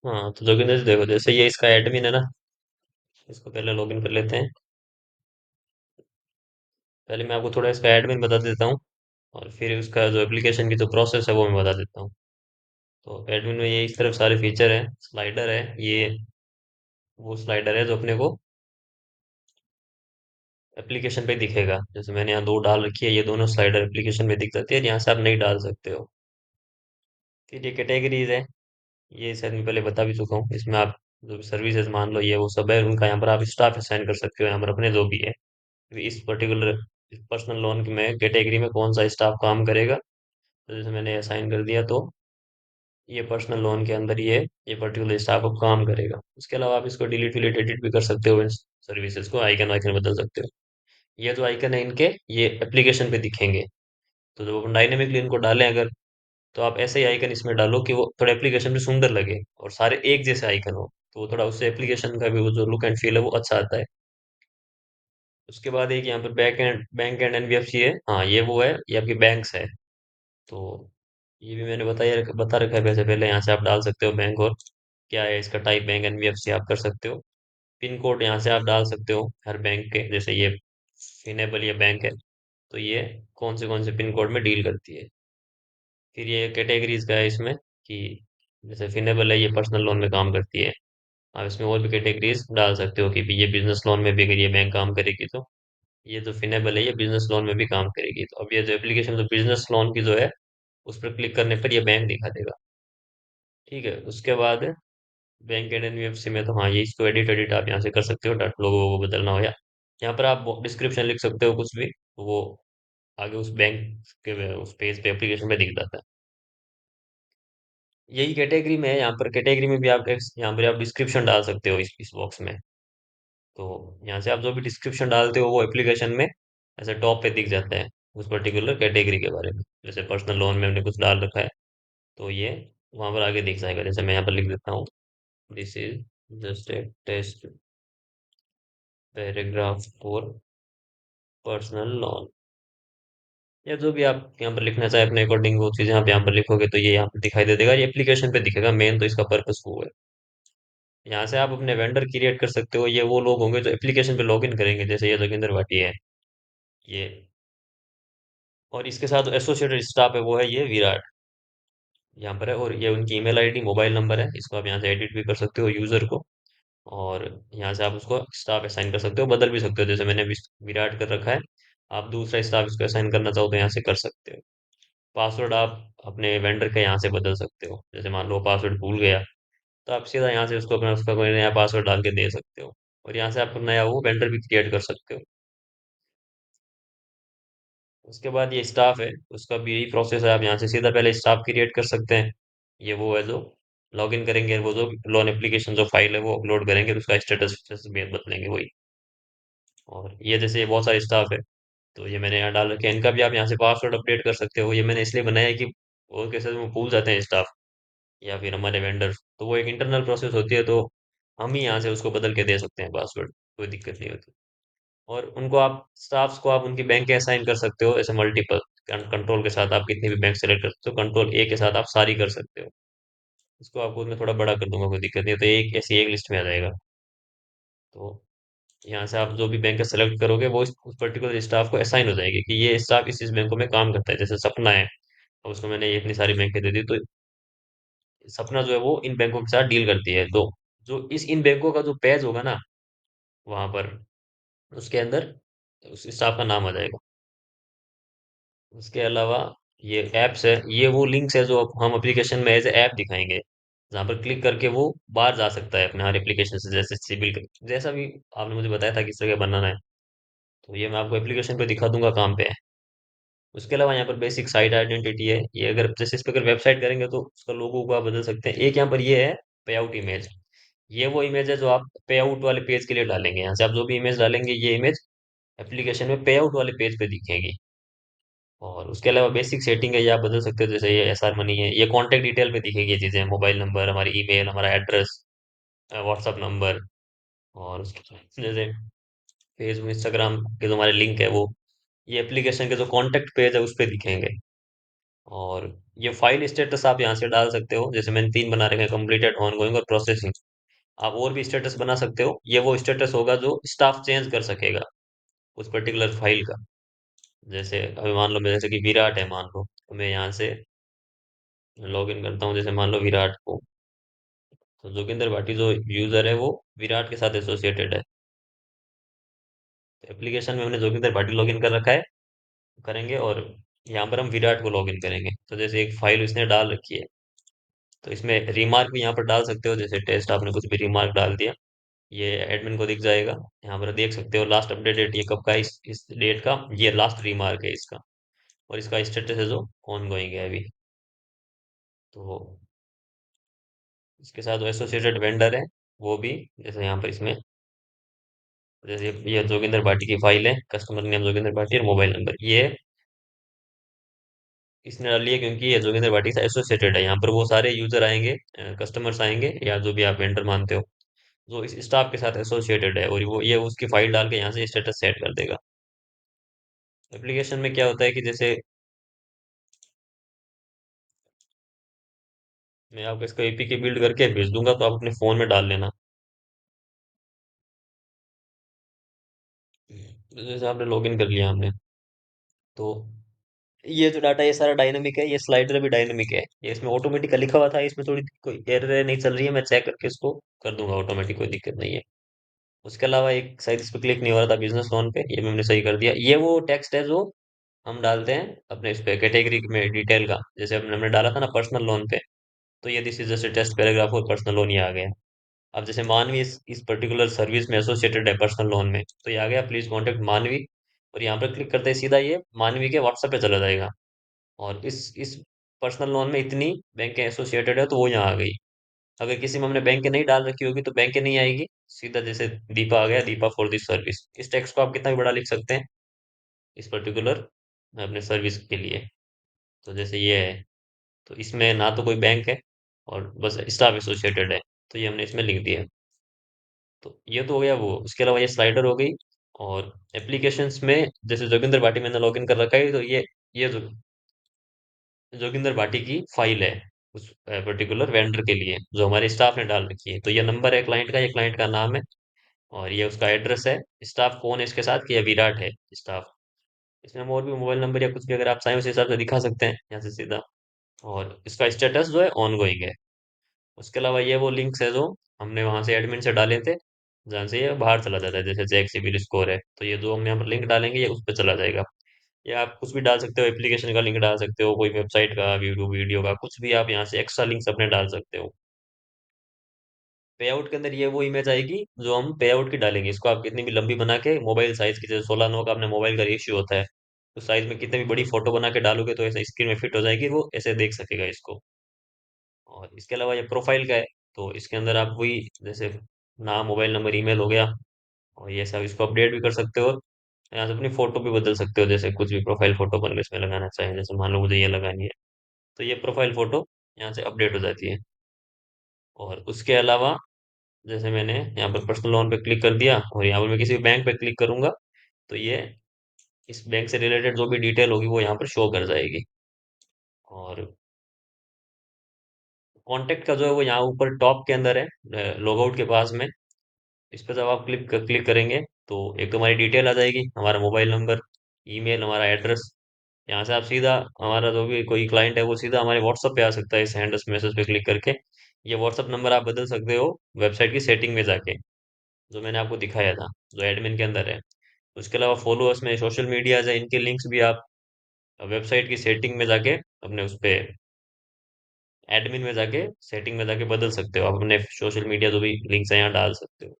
हाँ तो लॉगिन जैसे देखो, जैसे ये इसका एडमिन है ना, इसको पहले लॉगिन कर लेते हैं। पहले मैं आपको थोड़ा इसका एडमिन बता देता हूँ, और फिर उसका जो एप्लीकेशन की जो प्रोसेस है वो मैं बता देता हूँ। तो एडमिन में ये इस तरफ सारे फीचर है, स्लाइडर है ये, वो स्लाइडर है जो अपने को एप्लीकेशन पे दिखेगा। जैसे मैंने यहाँ दो डाल रखी है, ये दोनों स्लाइडर एप्लीकेशन में दिख जाती है, यहाँ से आप नहीं डाल सकते हो। फिर ये कैटेगरीज है, ये शायद मैं पहले बता भी चुका हूँ। इसमें आप जो भी सर्विसेज मान लो ये वो सब है, उनका यहाँ पर आप स्टाफ असाइन कर सकते हो, यहाँ पर अपने जो भी है। इस पर्टिकुलर पर्सनल लोन में कैटेगरी में कौन सा स्टाफ काम करेगा, तो जैसे मैंने असाइन कर दिया, तो ये पर्सनल लोन के अंदर ये पर्टिकुलर स्टाफ अब काम करेगा। उसके अलावा आप इसको डिलीट विलीट एडिट भी कर सकते हो, इन सर्विसेज को आइकन वाइकन बदल सकते हो। ये जो आइकन है इनके, ये एप्लीकेशन पे दिखेंगे। तो जब अपन डायनेमिकली इनको डालें अगर, तो आप ऐसे ही आइकन इसमें डालो कि वो थोड़ा एप्लीकेशन में सुंदर लगे और सारे एक जैसे आइकन हो, तो वो थोड़ा उससे एप्लीकेशन का भी वो जो लुक एंड फील है वो अच्छा आता है। उसके बाद एक यहाँ पर बैंक एंड एनबीएफसी है, हाँ ये वो है, ये आपकी बैंक्स है। तो ये भी मैंने बता रखा है वैसे पहले, यहाँ से आप डाल सकते हो बैंक, और क्या है इसका टाइप, बैंक एनबीएफसी आप कर सकते हो। पिन कोड यहाँ से आप डाल सकते हो हर बैंक के, जैसे ये फिनेबल ये बैंक है, तो ये कौन से पिन कोड में डील करती है। फिर ये कैटेगरीज का है इसमें, कि जैसे फिनेबल है ये पर्सनल लोन में काम करती है। आप इसमें और भी कैटेगरीज डाल सकते हो कि भी ये बिजनेस लोन में भी अगर ये बैंक काम करेगी, तो ये जो फिनेबल है ये बिजनेस लोन में भी काम करेगी। तो अब ये जो एप्लीकेशन जो बिजनेस लोन की जो है, उस पर क्लिक करने पर ये बैंक दिखा देगा। ठीक है, उसके बाद बैंक एंड एनबीएफसी में तो हाँ, ये इसको एडिट एडिट आप यहाँ से कर सकते हो, डाट लोगों को बदलना हो, या यहाँ पर आप डिस्क्रिप्शन लिख सकते हो कुछ भी, तो वो आगे उस बैंक के उस पेज पे एप्लीकेशन पे दिख जाता है। यही कैटेगरी में है, यहाँ पर कैटेगरी में भी आप यहाँ पर आप डिस्क्रिप्शन डाल सकते हो इस बॉक्स में। तो यहाँ से आप जो भी डिस्क्रिप्शन डालते हो वो एप्लीकेशन में ऐसे टॉप पे दिख जाता है, उस पर्टिकुलर कैटेगरी के बारे में। जैसे पर्सनल लोन में हमने कुछ डाल रखा है, तो ये वहां पर आगे दिख जाएगा। जैसे मैं यहाँ पर लिख देता हूँ, this is just a test paragraph for personal loan, या जो भी आप यहाँ पर लिखना चाहे अपने अकॉर्डिंग, वो चीज़ आप यहाँ पर लिखोगे तो ये यहाँ पर दिखाई दे देगा, ये एप्लीकेशन पे दिखेगा। मेन तो इसका पर्पस वो है। यहाँ से आप अपने वेंडर क्रिएट कर सकते हो, ये वो लोग होंगे जो एप्लीकेशन पे लॉगिन करेंगे, जैसे ये जोगिंदर भाटी है ये, और इसके साथ एसोसिएटेड स्टाफ है वो है ये विराट, यहाँ पर है। और ये उनकी ईमेल आईडी मोबाइल नंबर है, इसको आप यहाँ से एडिट भी कर सकते हो यूजर को, और यहाँ से आप उसको स्टाफ असाइन कर सकते हो, बदल भी सकते हो। जैसे मैंने विराट कर रखा है, आप दूसरा स्टाफ इसको असाइन करना चाहो तो यहाँ से कर सकते हो। पासवर्ड आप अपने वेंडर के यहाँ से बदल सकते हो, जैसे मान लो पासवर्ड भूल गया, तो आप सीधा यहाँ से उसको अपना उसका कोई नया पासवर्ड डाल के दे सकते हो, और यहाँ से आप नया वो वेंडर भी क्रिएट कर सकते हो। उसके बाद ये स्टाफ है, उसका भी यही प्रोसेस है। आप यहाँ से सीधा पहले स्टाफ क्रिएट कर सकते हैं, ये वो है जो लॉगिन करेंगे, वो जो लोन एप्लीकेशन जो फाइल है वो अपलोड करेंगे, तो उसका स्टेटस बदलेंगे वही। और ये जैसे ये बहुत सारे स्टाफ है, तो ये मैंने यहाँ डाल रखे हैं, इनका भी आप यहाँ से पासवर्ड अपडेट कर सकते हो। ये मैंने इसलिए बनाया है कि और कैसे में भूल जाते हैं स्टाफ या फिर हमारे वेंडर, तो वो एक इंटरनल प्रोसेस होती है, तो हम ही यहाँ से उसको बदल के दे सकते हैं पासवर्ड, कोई दिक्कत नहीं होती। और उनको आप स्टाफ्स को आप उनकी बैंक के असाइन कर सकते हो, ऐसे मल्टीपल कंट्रोल के साथ आप कितनी भी बैंक सेलेक्ट कर सकते हो, कंट्रोल ए के साथ आप सारी कर सकते हो। इसको आपको मैं थोड़ा बड़ा कर दूंगा, कोई दिक्कत नहीं है, तो एक ऐसी एक लिस्ट में आ जाएगा। तो यहाँ से आप जो भी बैंक सेलेक्ट करोगे वो उस पर्टिकुलर स्टाफ को असाइन हो जाएगी, कि ये स्टाफ इस बैंकों में काम करता है। जैसे सपना है, अब उसको मैंने ये इतनी सारी बैंकें दे दी, तो सपना जो है वो इन बैंकों के साथ डील करती है। तो जो इस इन बैंकों का जो पेज होगा ना, वहां पर उसके अंदर उस स्टाफ का नाम आ जाएगा। उसके अलावा ये ऐप्स है, ये वो लिंक्स है जो हम एप्लीकेशन में एज ऐप दिखाएंगे, जहाँ पर क्लिक करके वो बाहर जा सकता है अपने हर एप्लीकेशन से, जैसे सिविल जैसा भी आपने मुझे बताया था किस तरह बनाना है, तो ये मैं आपको एप्लीकेशन पे दिखा दूंगा काम पे है। उसके अलावा यहाँ पर बेसिक साइट आइडेंटिटी है, ये अगर जैसे इस पे अगर वेबसाइट करेंगे तो उसका लोगो को आप बदल सकते हैं। एक यहाँ पर ये है पे आउट इमेज, ये वो इमेज है जो आप पे आउट वाले पेज के लिए डालेंगे। यहाँ से आप जो भी इमेज डालेंगे ये इमेज एप्लीकेशन में पे आउट वाले पेज पे दिखेगी। और उसके अलावा बेसिक सेटिंग है, ये आप बदल सकते हो, जैसे ये एसआर मनी है, ये कॉन्टेक्ट डिटेल पे दिखेगी ये चीजें, मोबाइल नंबर, हमारी ईमेल, हमारा एड्रेस, व्हाट्सअप नंबर, और जैसे फेसबुक इंस्टाग्राम के जो हमारे लिंक है वो, ये एप्लीकेशन के जो कॉन्टेक्ट पेज है उस पे दिखेंगे। और ये फाइल स्टेटस आप यहाँ से डाल सकते हो, जैसे मैंने 3 बना रखे हैं, कंप्लीटेड, ऑनगोइंग और प्रोसेसिंग। आप और भी स्टेटस बना सकते हो, ये वो स्टेटस होगा जो स्टाफ चेंज कर सकेगा उस पर्टिकुलर फाइल का। जैसे अभी मान लो मैं, जैसे कि विराट है मान लो, तो मैं यहाँ से लॉग इन करता हूँ, जैसे मान लो विराट को, तो जोगिंदर भाटी जो यूजर है वो विराट के साथ एसोसिएटेड है। तो एप्लीकेशन में हमने जोगिंदर भाटी लॉगिन कर रखा है, करेंगे, और यहाँ पर हम विराट को लॉगिन करेंगे। तो जैसे एक फाइल उसने डाल रखी है, तो इसमें रिमार्क भी यहाँ पर डाल सकते हो, जैसे टेस्ट आपने कुछ भी रिमार्क डाल दिया, ये एडमिन को दिख जाएगा। यहाँ पर देख सकते हो लास्ट अपडेट डेट ये कब का है, इस डेट का, ये लास्ट रिमार्क है इसका। और इसका स्टेटस है जो ऑन गोइंग है अभी। तो इसके साथ एसोसिएटेड वेंडर है वो भी, जैसे यहाँ पर इसमें, जैसे ये जोगिंदर भाटी की फाइल है, कस्टमर नेम जोगिंदर भाटी और मोबाइल नंबर, ये इसने डाल लिया क्योंकि ये जोगिंदर भाटी से एसोसिएटेड है। यहाँ पर वो सारे यूजर आएंगे, कस्टमर्स आएंगे, या जो भी आप वेंडर मानते हो, जो इस स्टाफ के साथ एसोसिएटेड है, और वो ये उसकी फाइल डाल के यहाँ से स्टेटस सेट कर देगा। एप्लीकेशन में क्या होता है कि जैसे मैं आपको इसका एपीके बिल्ड करके भेज दूंगा, तो आप अपने फोन में डाल लेना। तो जैसे आपने लॉगिन कर लिया हमने, तो ये जो डाटा, ये सारा डायनेमिक है, ये स्लाइडर भी डायनेमिक है, ये इसमें ऑटोमेटिक लिखा हुआ था, इसमें थोड़ी कोई एरर नहीं चल रही है, मैं चेक करके इसको कर दूंगा ऑटोमेटिक, कोई दिक्कत नहीं है। उसके अलावा एक शायद इस पर क्लिक नहीं हो रहा था बिजनेस लोन पे, ये भी हमने सही कर दिया। ये वो टेक्स्ट है जो हम डालते हैं अपने इस पे कैटेगरी में डिटेल का, जैसे हमने डाला था ना पर्सनल लोन पे, तो ये this is just test paragraph और पर्सनल लोन, ये आ गया। अब जैसे मानवी इस पर्टिकुलर सर्विस में एसोसिएटेड है पर्सनल लोन में, तो ये आ गया प्लीज कॉन्टेक्ट मानवी, और यहाँ पर क्लिक करते ही सीधा ये मानवी के व्हाट्सएप पे चला जाएगा। और इस पर्सनल लोन में इतनी बैंक एसोसिएटेड है, तो वो यहाँ आ गई। अगर किसी में हमने बैंक नहीं डाल रखी होगी, तो बैंक नहीं आएगी, सीधा जैसे दीपा आ गया, दीपा फॉर दिस सर्विस। इस टेक्स्ट को आप कितना भी बड़ा लिख सकते हैं इस पर्टिकुलर अपने सर्विस के लिए। तो जैसे ये है, तो इसमें ना तो कोई बैंक है, और बस स्टाफ एसोसिएटेड है, तो ये हमने इसमें लिख दिया। तो ये तो हो गया वो। उसके अलावा ये स्लाइडर हो गई। और एप्लीकेशंस में जैसे जोगिंदर भाटी मैंने लॉगिन कर रखा है, तो ये जो जोगिंदर भाटी की फाइल है उस पर्टिकुलर वेंडर के लिए, जो हमारे स्टाफ ने डाल रखी है। तो ये नंबर है क्लाइंट का, ये क्लाइंट का नाम है, और ये उसका एड्रेस है। स्टाफ कौन है इसके साथ, कि ये विराट है स्टाफ। इसमें हम और भी मोबाइल नंबर या कुछ भी अगर आप चाहें उस हिसाब से दिखा सकते हैं यहाँ से सीधा। और इसका स्टेटस जो है ऑन गोइंग है। उसके अलावा ये वो लिंक्स है जो हमने वहां से एडमिन से डाले थे, जहाँ से ये बाहर चला जाता है, जैसे चेक सिबिल स्कोर है, तो ये जो हम यहाँ पर लिंक डालेंगे ये उस पर चला जाएगा। या आप कुछ भी डाल सकते हो, एप्लीकेशन का लिंक डाल सकते हो, कोई वेबसाइट का, वीडियो वीडियो का, कुछ भी आप यहाँ से एक्स्ट्रा लिंक्स अपने डाल सकते हो। पे आउट के अंदर ये वो इमेज आएगी जो हम पे आउट की डालेंगे। इसको आप कितनी भी लंबी बना के मोबाइल साइज की, जैसे 16:9 का अपने मोबाइल का रेशियो होता है, उस साइज में कितनी भी बड़ी फोटो बना के डालोगे, तो ऐसे स्क्रीन में फिट हो जाएगी, वो ऐसे देख सकेगा इसको। और इसके अलावा ये प्रोफाइल का है, तो इसके अंदर आप वही, जैसे नाम, मोबाइल नंबर, ईमेल हो गया, और ये सब इसको अपडेट भी कर सकते हो। यहाँ से अपनी फोटो भी बदल सकते हो, जैसे कुछ भी प्रोफाइल फोटो बन इसमें लगाना चाहें, जैसे मान लो मुझे ये लगानी है, तो ये प्रोफाइल फोटो यहाँ से अपडेट हो जाती है। और उसके अलावा जैसे मैंने यहाँ पर पर्सनल लोन पे क्लिक कर दिया, और यहाँ पर मैं किसी बैंक पे क्लिक करूंगा, तो ये इस बैंक से रिलेटेड जो भी डिटेल होगी वो यहाँ पर शो कर जाएगी। और कॉन्टेक्ट का जो है वो यहाँ ऊपर टॉप के अंदर है, लॉग आउट के पास में। इस पर जब आप क्लिक करेंगे, तो एक तो हमारी डिटेल आ जाएगी, हमारा मोबाइल नंबर, ईमेल, हमारा एड्रेस। यहाँ से आप सीधा, हमारा जो भी कोई क्लाइंट है वो सीधा हमारे व्हाट्सअप पे आ सकता है, इस हैंड मैसेज पे क्लिक करके। ये व्हाट्सअप नंबर आप बदल सकते हो वेबसाइट की सेटिंग में जाके, जो मैंने आपको दिखाया था, जो एडमिन के अंदर है। उसके अलावा फॉलोअर्स में सोशल मीडिया है, इनके लिंक्स भी आप वेबसाइट की सेटिंग में जाके अपने उस पे एडमिन में जाके सेटिंग में जाके बदल सकते हो, आप अपने सोशल मीडिया जो भी लिंक्स है यहाँ डाल सकते हो।